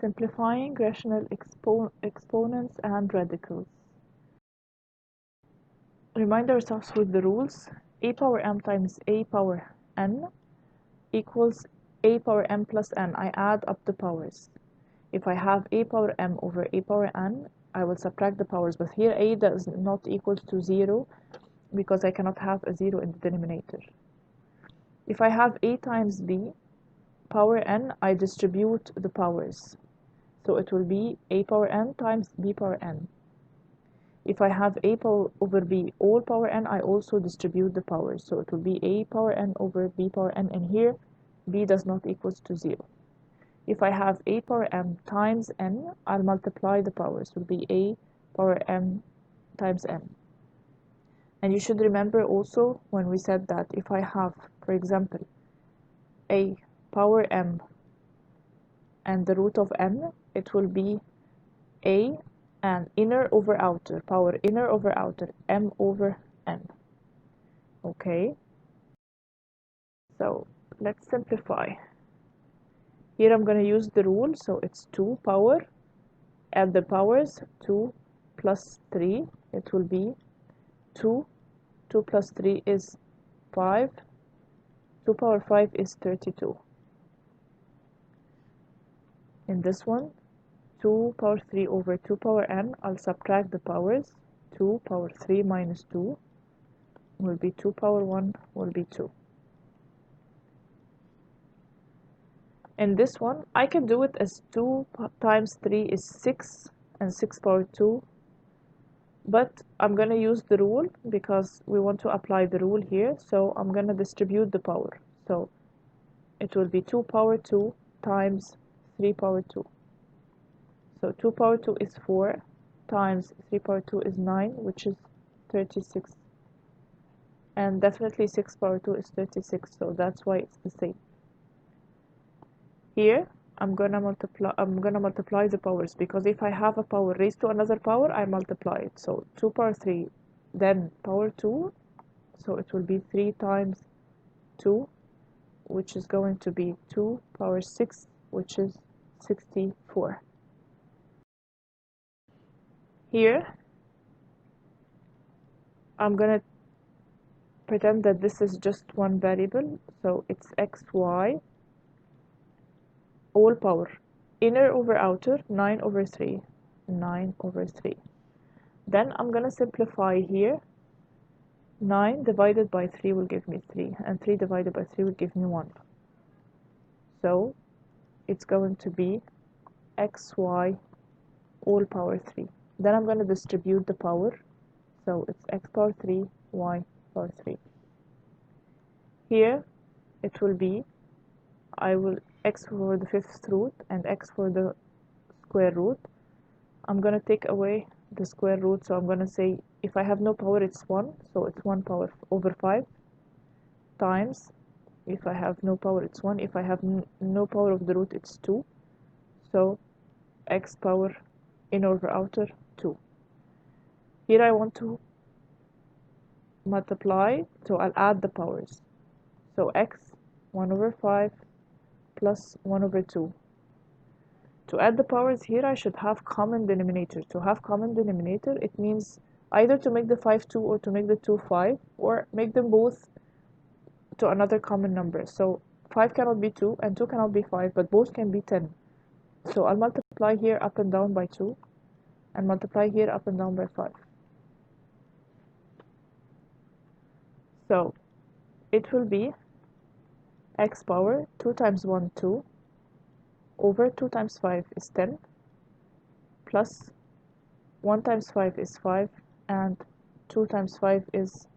Simplifying rational exponents and radicals. Remind ourselves with the rules. A power m times a power n equals a power m plus n. I add up the powers. If I have a power m over a power n, I will subtract the powers, but here a does not equal to 0 because I cannot have a 0 in the denominator. If I have a times b power n, I distribute the powers. So it will be a power n times b power n. If I have a power over b all power n, I also distribute the powers. So it will be a power n over b power n, and here b does not equal to 0. If I have a power m times n, I'll multiply the powers. It will be a power m times n. And you should remember also when we said that if I have, for example, a power m and the root of n, it will be a and inner over outer, power inner over outer, m over n. Okay, so let's simplify. Here I'm going to use the rule, so it's 2 power, add the powers, 2 plus 3, it will be 2, 2 plus 3 is 5, 2 power 5 is 32. In this one, 2 power 3 over 2 power n, I'll subtract the powers, 2 power 3 minus 2 will be 2 power 1 will be 2. In this one, I can do it as 2 times 3 is 6 and 6 power 2, but I'm going to use the rule because we want to apply the rule here, so I'm going to distribute the power. So it will be 2 power 2 times 3 power 2. So 2 power 2 is 4 times 3 power 2 is 9, which is 36. And definitely 6 power 2 is 36, so that's why it's the same. Here I'm gonna multiply the powers, because if I have a power raised to another power, I multiply it. So 2 power 3, then power 2, so it will be 3 times 2, which is going to be 2 power 6, which is 64. Here I'm gonna pretend that this is just one variable, so it's xy all power inner over outer, 9 over 3, 9 over 3. Then I'm gonna simplify here. 9 divided by 3 will give me 3, and 3 divided by 3 will give me 1. So it's going to be xy all power 3. Then I'm going to distribute the power, so it's x power 3, y power 3. Here it will be, I will x for the fifth root and x for the square root. I'm going to take away the square root, so I'm going to say if I have no power it's 1, so it's 1 power over 5 times, if I have no power it's 1, if I have no power of the root it's 2, so x power inner over outer 2. Here I want to multiply, so I'll add the powers. So x 1 over 5 plus 1 over 2. To add the powers here, I should have common denominator. To have common denominator, it means either to make the 5 2 or to make the 2 5, or make them both to another common number. So 5 cannot be 2 and 2 cannot be 5, but both can be 10. So I'll multiply here up and down by 2 and multiply here up and down by 5. So it will be x power 2 times 1 2 over 2 times 5 is 10 plus 1 times 5 is 5 and 2 times 5 is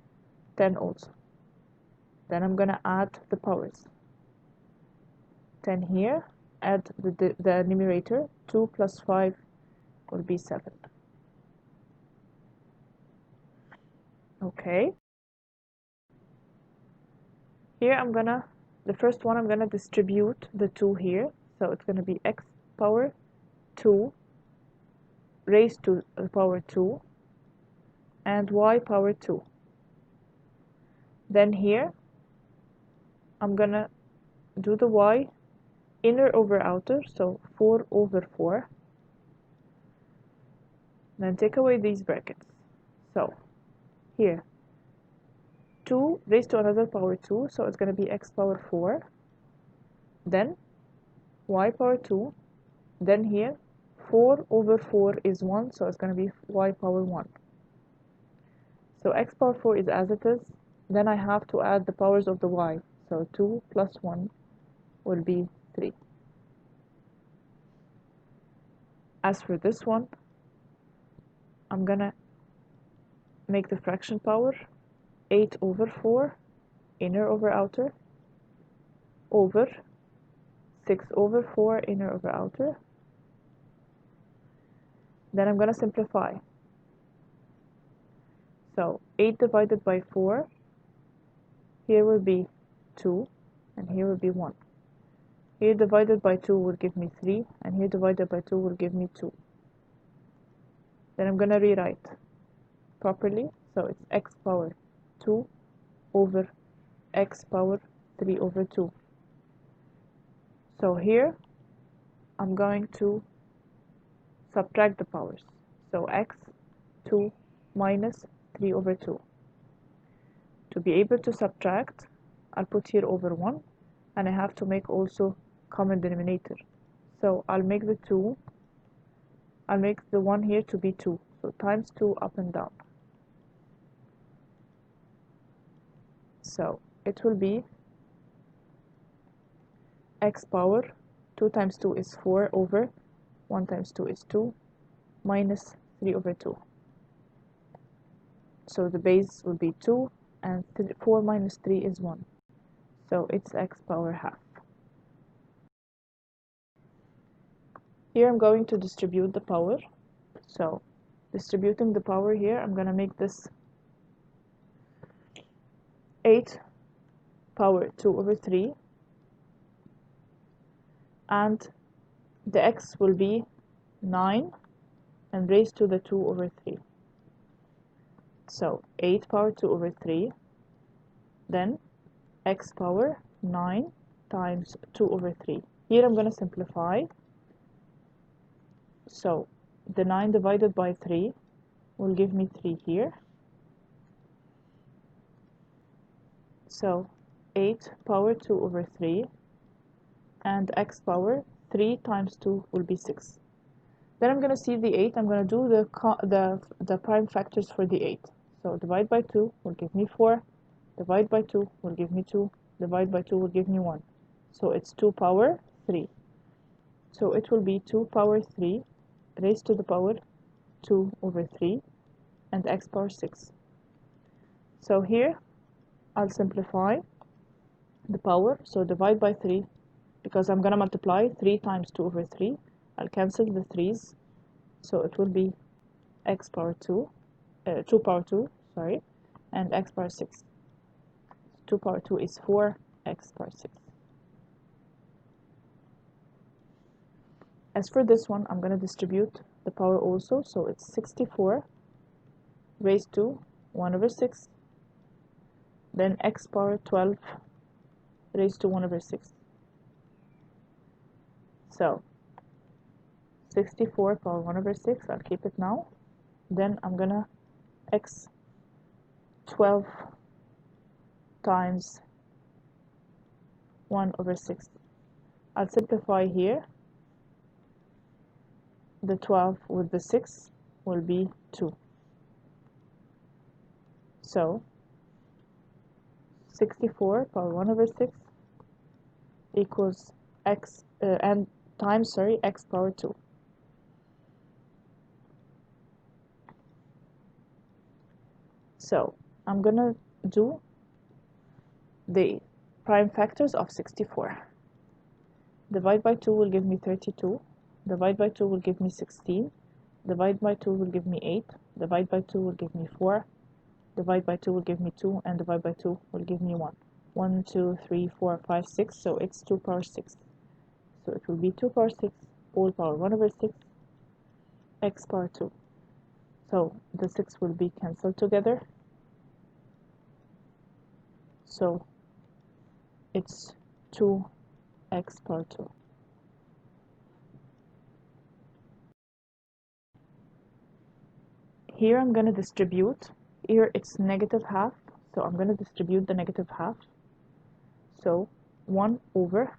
10 also. Then I'm gonna add the powers. 10 here, add the numerator, 2 plus 5 will be 7. Okay. Here the first one I'm gonna distribute the 2 here, so it's gonna be x power 2 raised to the power 2 and y power 2. Then here I'm gonna do the y inner over outer, so 4 over 4. Then take away these brackets. So here, 2 raised to another power 2, so it's going to be x power 4. Then y power 2. Then here, 4 over 4 is 1, so it's going to be y power 1. So x power 4 is as it is. Then I have to add the powers of the y. So 2 plus 1 will be 3. As for this one, I'm going to make the fraction power 8 over 4, inner over outer, over 6 over 4, inner over outer. Then I'm going to simplify. So 8 divided by 4, here will be 2, and here will be 1. Here divided by 2 will give me 3, and here divided by 2 will give me 2. Then I'm going to rewrite properly. So it's x power 2 over x power 3 over 2. So here I'm going to subtract the powers. So x 2 minus 3 over 2. To be able to subtract, I'll put here over 1, and I have to make also common denominator. So I'll make the 1 here to be 2. So times 2 up and down. So it will be x power 2 times 2 is 4 over 1 times 2 is 2 minus 3 over 2. So the base will be 2, and 4 minus 3 is 1. So it's x power half. Here I'm going to distribute the power. So distributing the power here, I'm going to make this 8 power 2 over 3, and the x will be 9 and raised to the 2 over 3. So 8 power 2 over 3, then x power 9 times 2 over 3. Here I'm going to simplify. So the 9 divided by 3 will give me 3 here. So 8 power 2 over 3, and x power 3 times 2 will be 6. Then I'm going to see the 8. I'm going to do the prime factors for the 8. So divide by 2 will give me 4. Divide by 2 will give me 2. Divide by 2 will give me 1. So it's 2 power 3. So it will be 2 power 3 raised to the power 2 over 3, and x power 6. So here I'll simplify the power. So divide by 3, because I'm going to multiply 3 times 2 over 3. I'll cancel the 3's. So it will be x power 2, 2 power 2, sorry, and x power 6. 2 power 2 is 4, x power 6. As for this one, I'm going to distribute the power also. So it's 64 raised to 1 over 6. Then x power 12 raised to 1 over 6. So 64 power 1 over 6, I'll keep it now. Then I'm going to x 12 times 1 over 6. I'll simplify here. The 12 with the 6 will be 2. So 64 power 1 over 6 equals x and times, sorry, x power 2. So I'm gonna do the prime factors of 64. Divide by 2 will give me 32. Divide by 2 will give me 16. Divide by 2 will give me 8. Divide by 2 will give me 4. Divide by 2 will give me 2. And divide by 2 will give me 1. 1, 2, 3, 4, 5, 6. So it's 2 power 6. So it will be 2 power 6 whole power 1 over 6 x power 2. So the 6 will be cancelled together. So it's 2x power 2. Here I'm going to distribute. Here it's negative half, so I'm going to distribute the negative half. So 1 over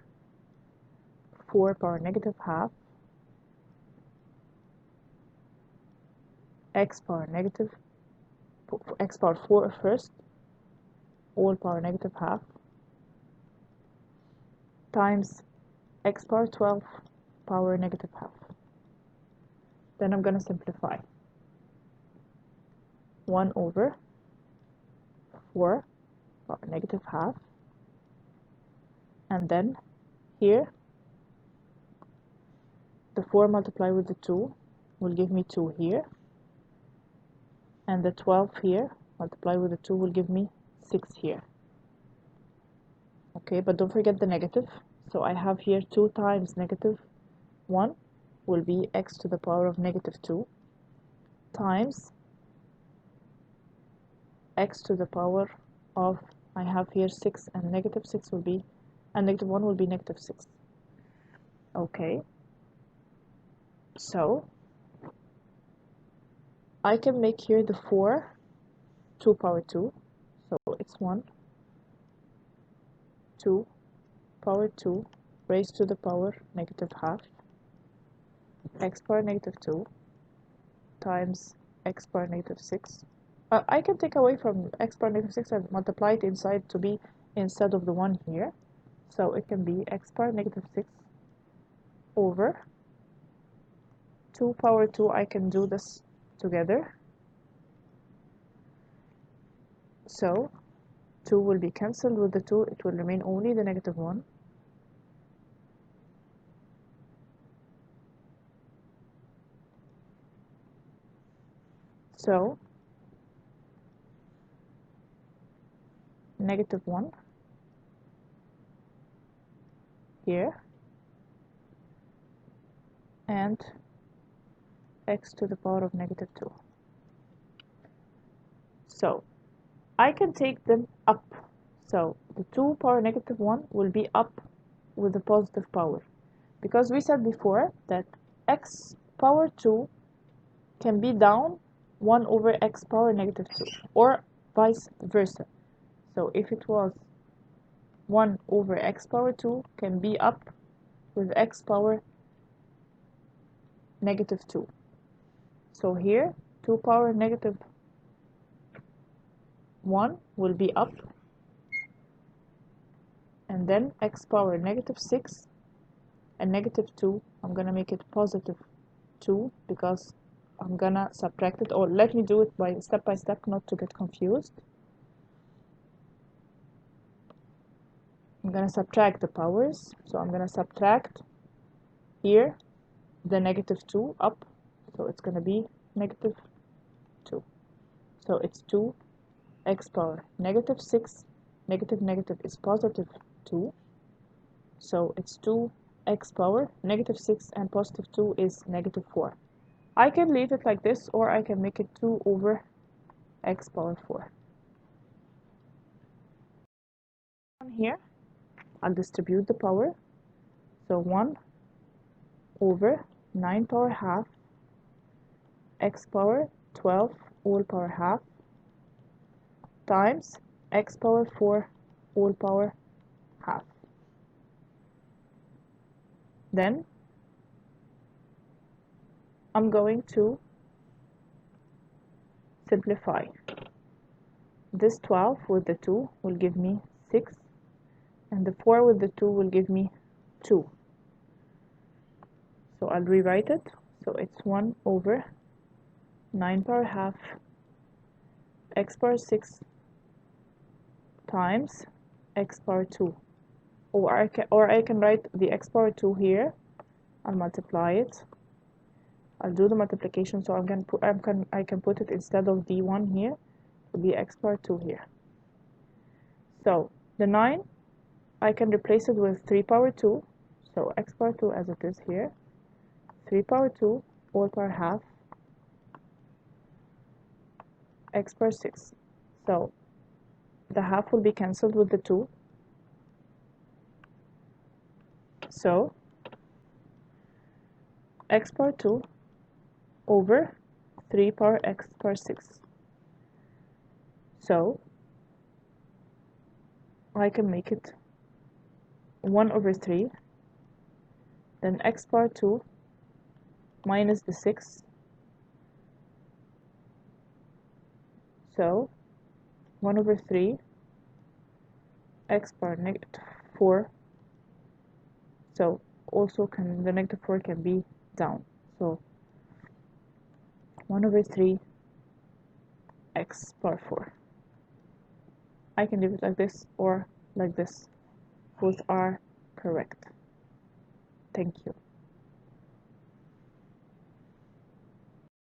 4 power negative half x power negative, x power 4 first, all power negative half, times x power 12 power negative half. Then I'm going to simplify. 1 over 4 power negative half, and then here the 4 multiplied with the 2 will give me 2 here, and the 12 here multiplied with the 2 will give me 6 here. Okay, but don't forget the negative, so I have here 2 times negative 1 will be x to the power of negative 2 times x to the power of, I have here 6, and negative 6 will be, and negative 1 will be negative 6. Okay, so I can make here the 4 2 power 2, so it's 1 2 power 2 raised to the power negative half x power negative 2 times x power negative 6. I can take away from x power negative 6 and multiply it inside to be instead of the 1 here, so it can be x power negative 6 over 2 power 2. I can do this together, so 2 will be cancelled with the 2, it will remain only the negative 1. So negative 1 here, and x to the power of negative 2. So I can take them up, so the 2 power negative 1 will be up with the positive power, because we said before that x power 2 can be down 1 over x power negative 2, or vice versa. So if it was 1 over x power 2 can be up with x power negative 2. So here 2 power negative 1 will be up, and then x power negative 6 and negative 2, I'm gonna make it positive 2 because I'm gonna subtract it, or let me do it by step not to get confused. I'm gonna subtract the powers, so I'm gonna subtract here the negative 2 up, so it's gonna be negative 2. So it's 2 x power negative 6, negative negative is positive 2, so it's 2 x power negative 6, and positive 2 is negative 4. I can leave it like this, or I can make it 2 over x power 4. Here I'll distribute the power, so 1 over 9 power half x power 12 all power half times x power 4 all power half. Then I'm going to simplify. This 12 with the 2 will give me 6, and the 4 with the 2 will give me 2. So I'll rewrite it. So it's 1 over 9 power half x power 6 times x power 2. Or I can write the x power 2 here. I'll multiply it. I'll do the multiplication, so I can put it instead of d1 here, it will be x power 2 here. So the 9, I can replace it with 3 power 2, so x power 2 as it is here, 3 power 2 all power half x power 6. So the half will be cancelled with the 2, so x power 2 over 3 power x power 6. So I can make it 1 over 3, then x power 2 minus the 6. So 1 over 3 x power negative 4. So also the negative 4 can be down. So 1 over 3 x power 4. I can leave it like this or like this. Both are correct. Thank you.